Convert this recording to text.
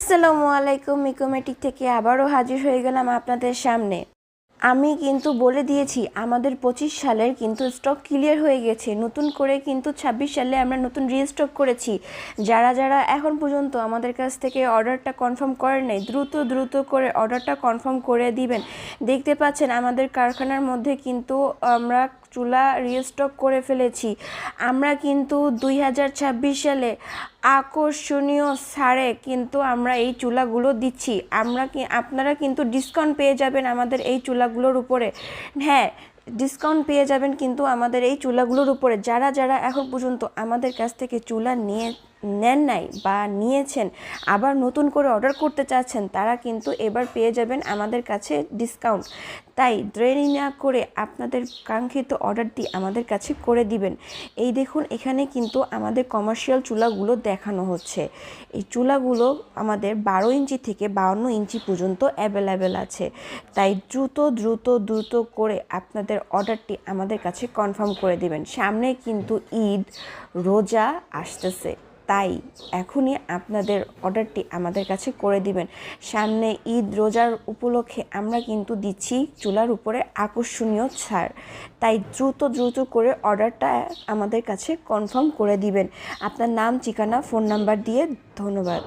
আসসালামু আলাইকুম, মিকোমেটিক থেকে আবারও হাজির হয়ে গেলাম আপনাদের সামনে। আমি কিন্তু বলে দিয়েছি আমাদের 25 সালের কিন্তু স্টক ক্লিয়ার হয়ে গেছে। নতুন করে কিন্তু 26 সালে আমরা নতুন রিস্টক করেছি। যারা যারা এখন পর্যন্ত আমাদের কাছ থেকে অর্ডারটা কনফার্ম করেন নাই, দ্রুত করে অর্ডারটা কনফার্ম করে দিবেন। দেখতে পাচ্ছেন আমাদের কারখানার মধ্যে কিন্তু আমরা চুলা রিস্টক করে ফেলেছি। আমরা কিন্তু 2026 সালে আকর্ষণীয় ছাড়ে কিন্তু আমরা এই চুলাগুলো দিচ্ছি। আপনারা কিন্তু ডিসকাউন্ট পেয়ে যাবেন আমাদের এই চুলাগুলোর উপরে। হ্যাঁ, ডিসকাউন্ট পেয়ে যাবেন কিন্তু আমাদের এই চুলাগুলোর উপরে। যারা যারা এখন পর্যন্ত আমাদের কাছ থেকে চুলা নেন নাই বা নিয়েছেন, আবার নতুন করে অর্ডার করতে চাচ্ছেন, তারা কিন্তু এবার পেয়ে যাবেন আমাদের কাছে ডিসকাউন্ট। তাই দেরি না করে আপনাদের কাঙ্ক্ষিত অর্ডারটি আমাদের কাছে করে দিবেন। এই দেখুন, এখানে কিন্তু আমাদের কমার্শিয়াল চুলাগুলো দেখানো হচ্ছে। এই চুলাগুলো আমাদের 12 ইঞ্চি থেকে 52 ইঞ্চি পর্যন্ত অ্যাভেলেবেল আছে। তাই দ্রুত করে আপনাদের অর্ডারটি আমাদের কাছে কনফার্ম করে দিবেন। সামনে কিন্তু ঈদ, রোজা আসতেছে, তাই এখনই আপনাদের অর্ডারটি আমাদের কাছে করে দিবেন। সামনে ঈদ, রোজার উপলক্ষে আমরা কিন্তু দিচ্ছি চুলার উপরে আকর্ষণীয় ছাড়। তাই দ্রুত করে অর্ডারটা আমাদের কাছে কনফার্ম করে দিবেন আপনার নাম, ঠিকানা, ফোন নাম্বার দিয়ে। ধন্যবাদ।